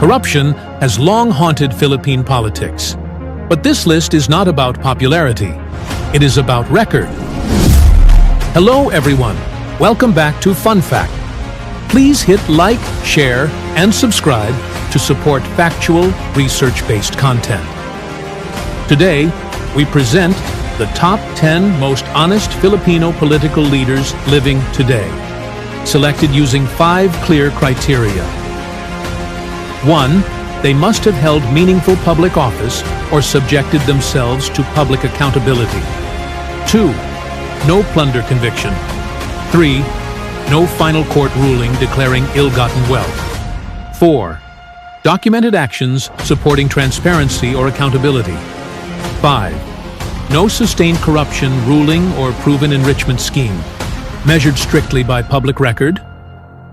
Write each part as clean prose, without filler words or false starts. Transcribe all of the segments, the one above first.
Corruption has long haunted Philippine politics. But this list is not about popularity. It is about record. Hello everyone. Welcome back to FunFact. Please hit like, share, and subscribe to support factual, research-based content. Today, we present the top 10 most honest Filipino political leaders living today, selected using 5 clear criteria. 1. They must have held meaningful public office or subjected themselves to public accountability. 2. No plunder conviction. 3. No final court ruling declaring ill-gotten wealth. 4. Documented actions supporting transparency or accountability. 5. No sustained corruption ruling or proven enrichment scheme, measured strictly by public record.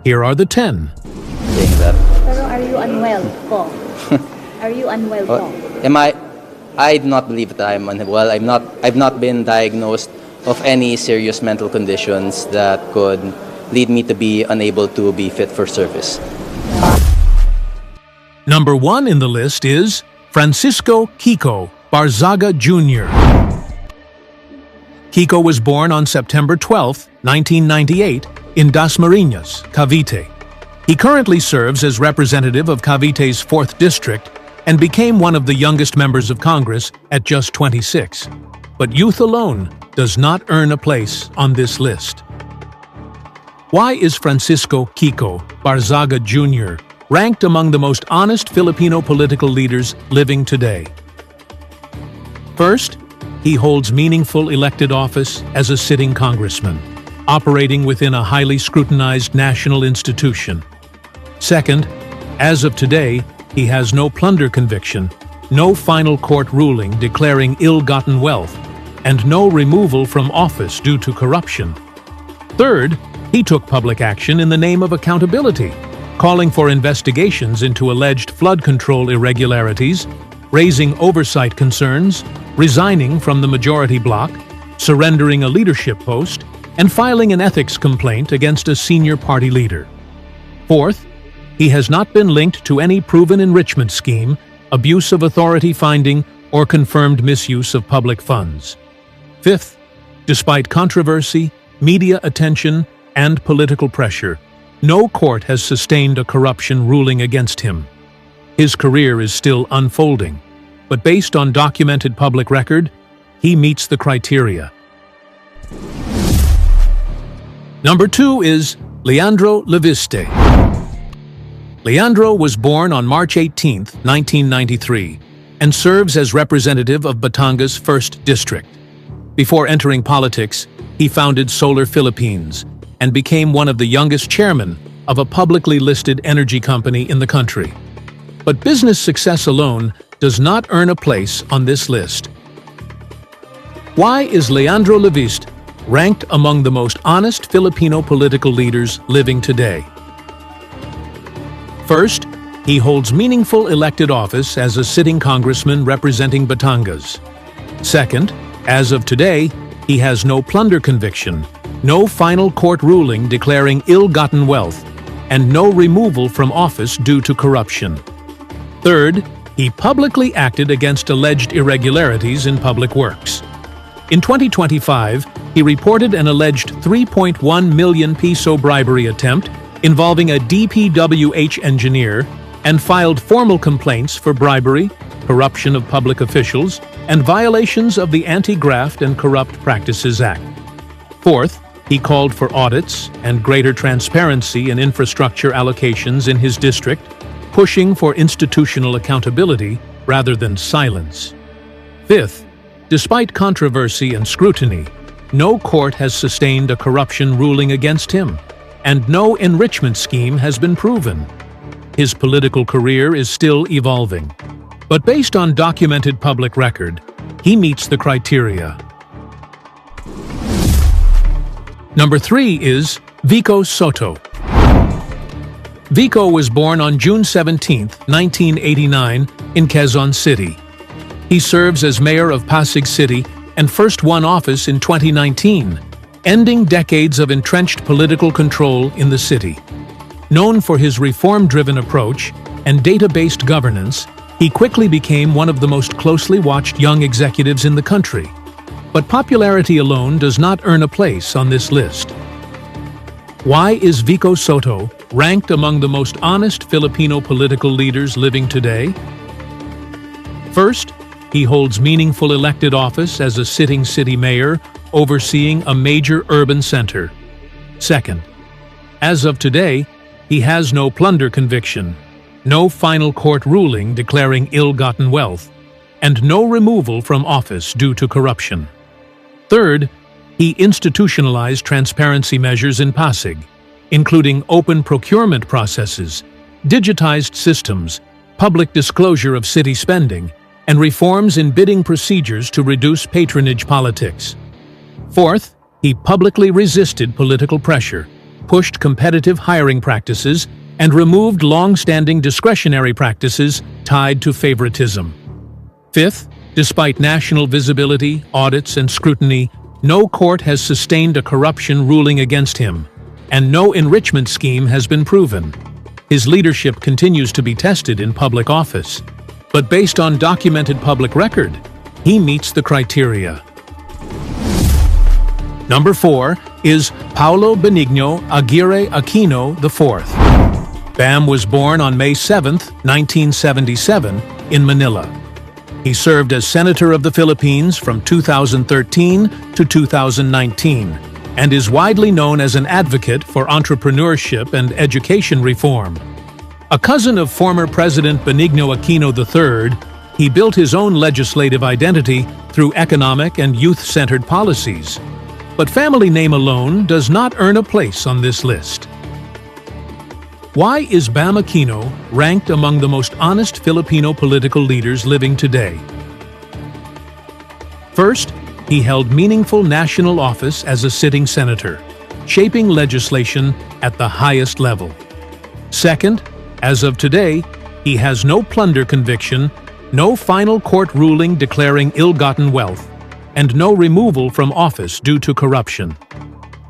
Here are the 10. Saying that. Pero are you unwell po? Are you unwell po? Am I do not believe that I'm unwell. I've not been diagnosed of any serious mental conditions that could lead me to be unable to be fit for service. Number 1 in the list is Francisco Kiko Barzaga Jr. Kiko was born on September 12, 1998, in Dasmariñas, Cavite. He currently serves as representative of Cavite's 4th District and became one of the youngest members of Congress at just 26. But youth alone does not earn a place on this list. Why is Francisco Kiko Barzaga Jr. ranked among the most honest Filipino political leaders living today? First, he holds meaningful elected office as a sitting congressman, operating within a highly scrutinized national institution. Second, as of today, he has no plunder conviction, no final court ruling declaring ill-gotten wealth, and no removal from office due to corruption. Third, he took public action in the name of accountability, calling for investigations into alleged flood control irregularities, raising oversight concerns, resigning from the majority bloc, surrendering a leadership post, and filing an ethics complaint against a senior party leader. Fourth, he has not been linked to any proven enrichment scheme, abuse of authority finding, or confirmed misuse of public funds. Fifth, despite controversy, media attention, and political pressure, no court has sustained a corruption ruling against him. His career is still unfolding, but based on documented public record, he meets the criteria. Number 2 is Leandro Leviste. Leandro was born on March 18, 1993, and serves as representative of Batangas 1st District. Before entering politics, he founded Solar Philippines and became one of the youngest chairmen of a publicly listed energy company in the country. But business success alone does not earn a place on this list. Why is Leandro Leviste ranked among the most honest Filipino political leaders living today? First, he holds meaningful elected office as a sitting congressman representing Batangas. Second, as of today, he has no plunder conviction, no final court ruling declaring ill-gotten wealth, and no removal from office due to corruption. Third, he publicly acted against alleged irregularities in public works. In 2025, he reported an alleged 3.1 million peso bribery attempt involving a DPWH engineer and filed formal complaints for bribery, corruption of public officials, and violations of the Anti-Graft and Corrupt Practices Act. Fourth, he called for audits and greater transparency in infrastructure allocations in his district, pushing for institutional accountability rather than silence. Fifth, despite controversy and scrutiny, no court has sustained a corruption ruling against him, and no enrichment scheme has been proven. His political career is still evolving, but based on documented public record, he meets the criteria. Number 3 is Vico Soto. Vico was born on June 17, 1989, in Quezon City. He serves as mayor of Pasig City and first won office in 2019, ending decades of entrenched political control in the city. Known for his reform-driven approach, and data-based governance, he quickly became one of the most closely watched young executives in the country. But popularity alone does not earn a place on this list. Why is Vico Sotto ranked among the most honest Filipino political leaders living today? First, he holds meaningful elected office as a sitting city mayor overseeing a major urban center. Second, as of today, he has no plunder conviction, no final court ruling declaring ill-gotten wealth, and no removal from office due to corruption. Third, he institutionalized transparency measures in Pasig, including open procurement processes, digitized systems, public disclosure of city spending, and reforms in bidding procedures to reduce patronage politics. Fourth, he publicly resisted political pressure, pushed competitive hiring practices, and removed long-standing discretionary practices tied to favoritism. Fifth, despite national visibility, audits, and scrutiny, no court has sustained a corruption ruling against him, and no enrichment scheme has been proven. His leadership continues to be tested in public office, but based on documented public record, he meets the criteria. Number 4 is Paulo Benigno Aguirre Aquino IV. Bam was born on May 7, 1977, in Manila. He served as Senator of the Philippines from 2013 to 2019 and is widely known as an advocate for entrepreneurship and education reform. A cousin of former President Benigno Aquino III, he built his own legislative identity through economic and youth-centered policies. But family name alone does not earn a place on this list. Why is Bam Aquino ranked among the most honest Filipino political leaders living today? First, he held meaningful national office as a sitting senator, shaping legislation at the highest level. Second, as of today, he has no plunder conviction, no final court ruling declaring ill-gotten wealth, and no removal from office due to corruption.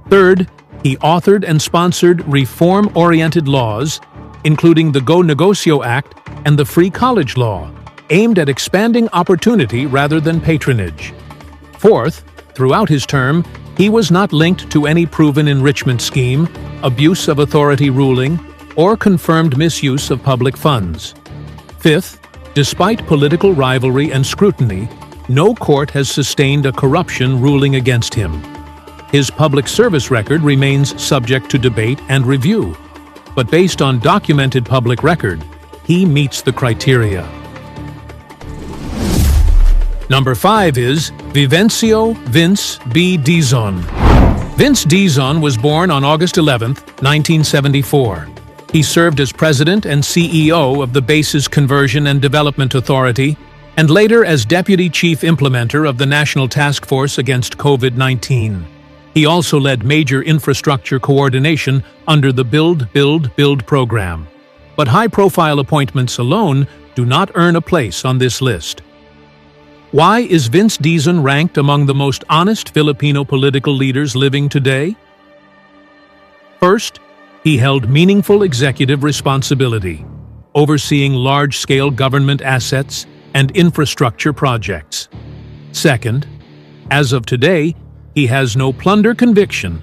Third, he authored and sponsored reform-oriented laws, including the Go Negocio Act and the Free College Law, aimed at expanding opportunity rather than patronage. Fourth, throughout his term, he was not linked to any proven enrichment scheme, abuse of authority ruling, or confirmed misuse of public funds. Fifth, despite political rivalry and scrutiny, no court has sustained a corruption ruling against him. His public service record remains subject to debate and review, but based on documented public record, he meets the criteria. Number 5 is Vivencio Vince B. Dizon. Vince Dizon was born on August 11, 1974. He served as president and CEO of the Bases Conversion and Development Authority, and later as Deputy Chief Implementer of the National Task Force Against COVID-19. He also led major infrastructure coordination under the Build program. But high-profile appointments alone do not earn a place on this list. Why is Vince Dizon ranked among the most honest Filipino political leaders living today? First, he held meaningful executive responsibility, overseeing large-scale government assets and infrastructure projects. Second, as of today, he has no plunder conviction,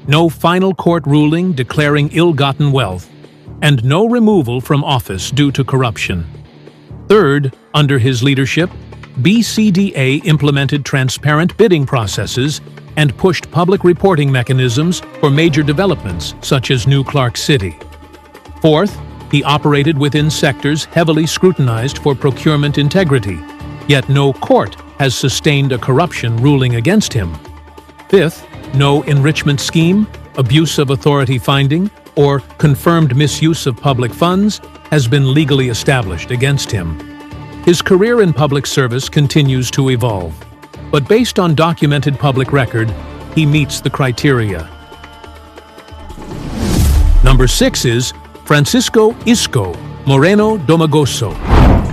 no final court ruling declaring ill-gotten wealth, and no removal from office due to corruption. Third, under his leadership, BCDA implemented transparent bidding processes and pushed public reporting mechanisms for major developments such as New Clark City. Fourth, he operated within sectors heavily scrutinized for procurement integrity, yet no court has sustained a corruption ruling against him. Fifth, no enrichment scheme, abuse of authority finding, or confirmed misuse of public funds has been legally established against him. His career in public service continues to evolve, but based on documented public record, he meets the criteria. Number 6 is Francisco Isko Moreno Domagoso.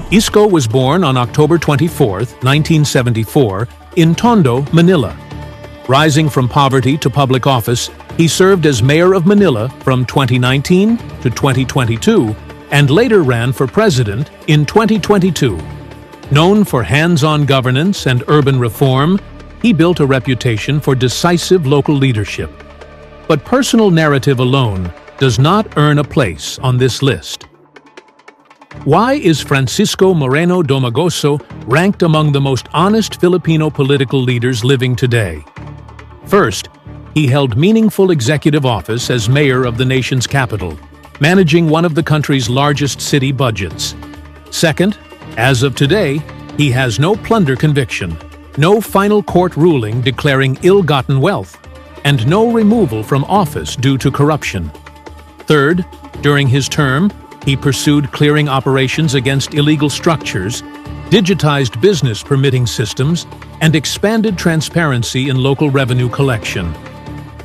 Isko was born on October 24, 1974, in Tondo, Manila. Rising from poverty to public office, he served as mayor of Manila from 2019 to 2022 and later ran for president in 2022. Known for hands-on governance and urban reform, he built a reputation for decisive local leadership. But personal narrative alone does not earn a place on this list. Why is Francisco Moreno Domagoso ranked among the most honest Filipino political leaders living today? First, he held meaningful executive office as mayor of the nation's capital, managing one of the country's largest city budgets. Second, as of today, he has no plunder conviction, no final court ruling declaring ill-gotten wealth, and no removal from office due to corruption. Third, during his term, he pursued clearing operations against illegal structures, digitized business permitting systems, and expanded transparency in local revenue collection.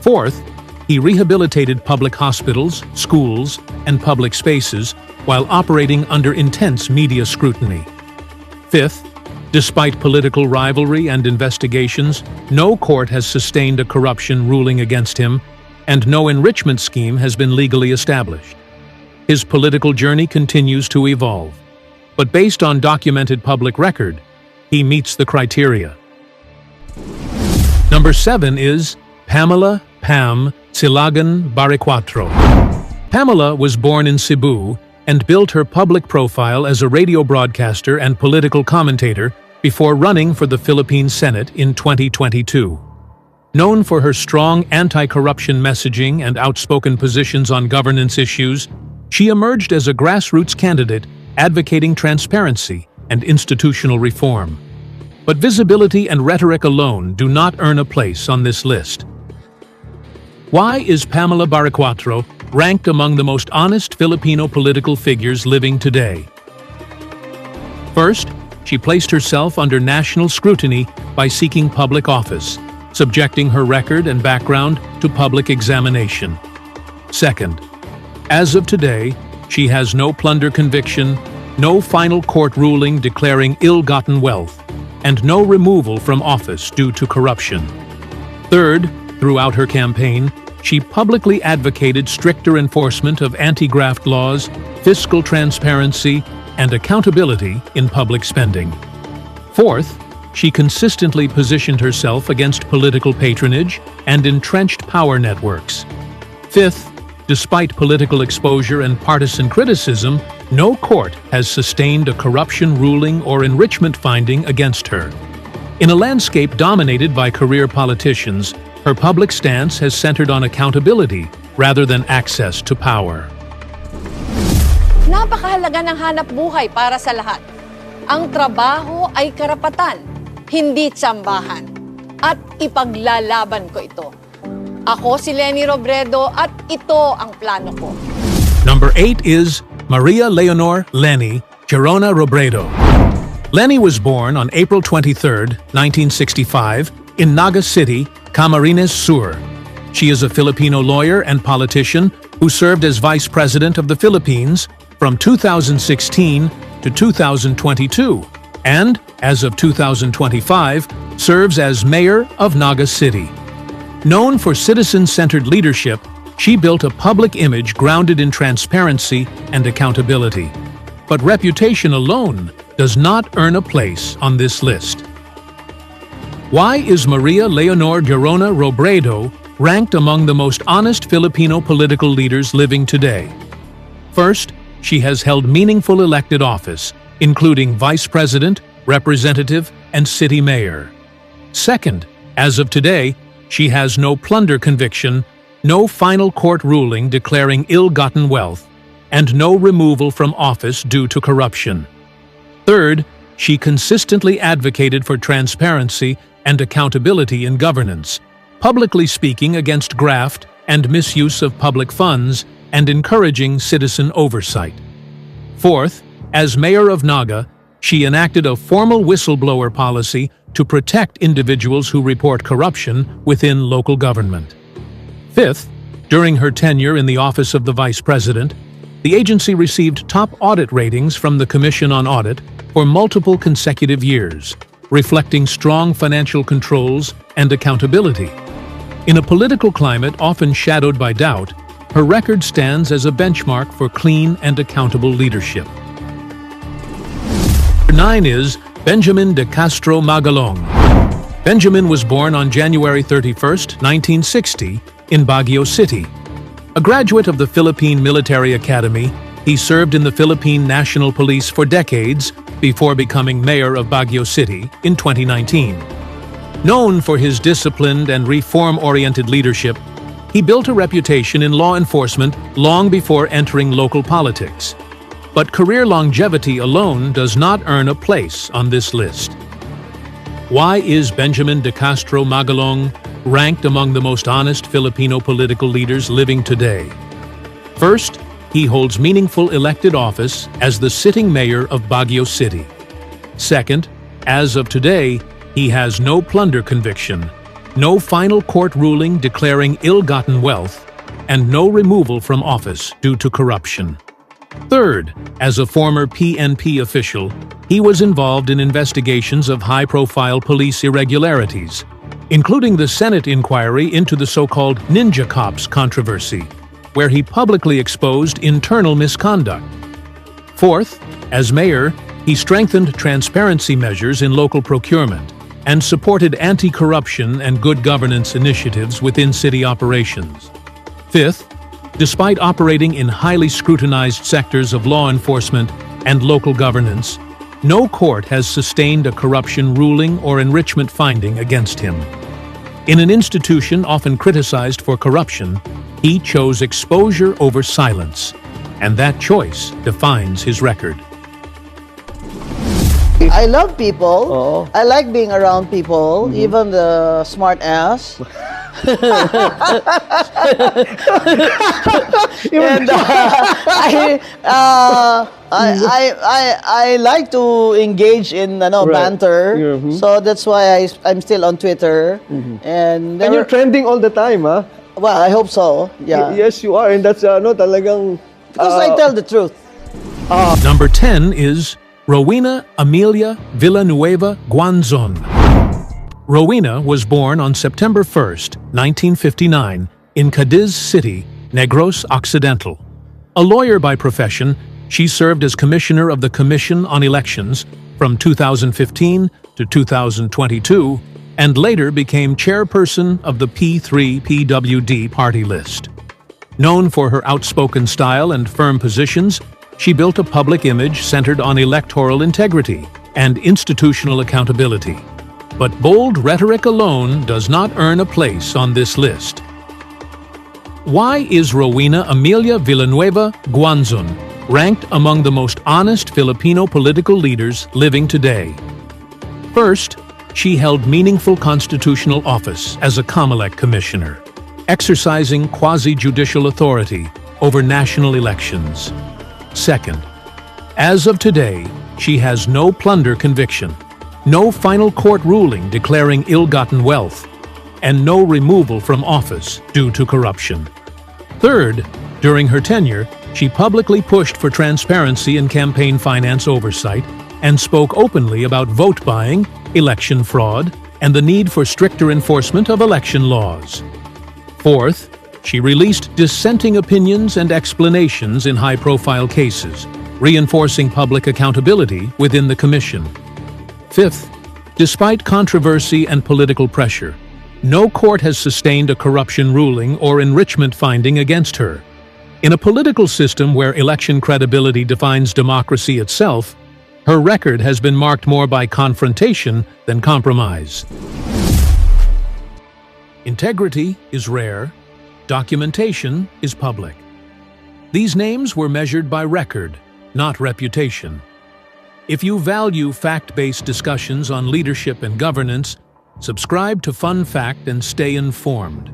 Fourth, he rehabilitated public hospitals, schools, and public spaces while operating under intense media scrutiny. Fifth, despite political rivalry and investigations, no court has sustained a corruption ruling against him, and no enrichment scheme has been legally established. His political journey continues to evolve, but based on documented public record, he meets the criteria. Number 7 is Pamela Pam Silagan Baricuatro. Pamela was born in Cebu and built her public profile as a radio broadcaster and political commentator before running for the Philippine Senate in 2022. Known for her strong anti-corruption messaging and outspoken positions on governance issues, she emerged as a grassroots candidate advocating transparency and institutional reform. But visibility and rhetoric alone do not earn a place on this list. Why is Pamela Baricuatro ranked among the most honest Filipino political figures living today? First, she placed herself under national scrutiny by seeking public office, subjecting her record and background to public examination. Second, as of today, she has no plunder conviction, no final court ruling declaring ill-gotten wealth, and no removal from office due to corruption. Third, throughout her campaign, she publicly advocated stricter enforcement of anti-graft laws, fiscal transparency, and accountability in public spending. Fourth, she consistently positioned herself against political patronage and entrenched power networks. Fifth, despite political exposure and partisan criticism, no court has sustained a corruption ruling or enrichment finding against her. In a landscape dominated by career politicians, her public stance has centered on accountability rather than access to power. Napakahalaga ng hanap buhay para sa lahat. Ang trabaho ay karapatan, hindi tsambahan. At ipaglalaban ko ito. Ako si Leni Robredo at ito ang plano ko. Number 8 is Maria Leonor Leni Gerona Robredo. Leni was born on April 23, 1965, in Naga City, Camarines Sur. She is a Filipino lawyer and politician who served as Vice President of the Philippines from 2016 to 2022, and, as of 2025, serves as Mayor of Naga City. Known for citizen-centered leadership, she built a public image grounded in transparency and accountability. But reputation alone does not earn a place on this list. Why is Maria Leonor Gerona Robredo ranked among the most honest Filipino political leaders living today? First, she has held meaningful elected office, including vice president, representative, and city mayor. Second, as of today, she has no plunder conviction, no final court ruling declaring ill-gotten wealth, and no removal from office due to corruption. Third, she consistently advocated for transparency and accountability in governance, publicly speaking against graft and misuse of public funds and encouraging citizen oversight. Fourth, as mayor of Naga, she enacted a formal whistleblower policy to protect individuals who report corruption within local government. Fifth, during her tenure in the office of the vice president, the agency received top audit ratings from the Commission on Audit for multiple consecutive years, reflecting strong financial controls and accountability. In a political climate often shadowed by doubt, her record stands as a benchmark for clean and accountable leadership. Number 9 is Benjamin de Castro Magalong. Benjamin was born on January 31, 1960, in Baguio City. A graduate of the Philippine Military Academy, he served in the Philippine National Police for decades before becoming mayor of Baguio City in 2019. Known for his disciplined and reform-oriented leadership, he built a reputation in law enforcement long before entering local politics. But career longevity alone does not earn a place on this list. Why is Benjamin de Castro Magalong ranked among the most honest Filipino political leaders living today? First, he holds meaningful elected office as the sitting mayor of Baguio City. Second, as of today, he has no plunder conviction, no final court ruling declaring ill-gotten wealth, and no removal from office due to corruption. Third, as a former PNP official, he was involved in investigations of high-profile police irregularities, including the Senate inquiry into the so-called Ninja Cops controversy, where he publicly exposed internal misconduct. Fourth, as mayor, he strengthened transparency measures in local procurement and supported anti-corruption and good governance initiatives within city operations. Fifth, despite operating in highly scrutinized sectors of law enforcement and local governance, no court has sustained a corruption ruling or enrichment finding against him. In an institution often criticized for corruption, he chose exposure over silence, and that choice defines his record. I love people. I like being around people, even the smart ass. And I like to engage in banter. So that's why I'm still on Twitter. And you're trending all the time, huh? Well, I hope so. Yeah. Yes, you are, and that's talagang because I tell the truth. Number 10 is Rowena Amelia Villanueva Guanzon. Rowena was born on September 1, 1959, in Cadiz City, Negros Occidental. A lawyer by profession, she served as commissioner of the Commission on Elections from 2015 to 2022, and later became chairperson of the P3-PWD party list. Known for her outspoken style and firm positions, she built a public image centered on electoral integrity and institutional accountability. But bold rhetoric alone does not earn a place on this list. Why is Rowena Amelia Villanueva Guanzon ranked among the most honest Filipino political leaders living today? First, she held meaningful constitutional office as a COMELEC commissioner, exercising quasi-judicial authority over national elections. Second, as of today, she has no plunder conviction, no final court ruling declaring ill-gotten wealth, and no removal from office due to corruption. Third, during her tenure, she publicly pushed for transparency in campaign finance oversight and spoke openly about vote buying, election fraud, and the need for stricter enforcement of election laws. Fourth, she released dissenting opinions and explanations in high-profile cases, reinforcing public accountability within the Commission. Fifth, despite controversy and political pressure, no court has sustained a corruption ruling or enrichment finding against her. In a political system where election credibility defines democracy itself, her record has been marked more by confrontation than compromise. Integrity is rare. Documentation is public. These names were measured by record, not reputation. If you value fact-based discussions on leadership and governance, subscribe to FunFact and stay informed.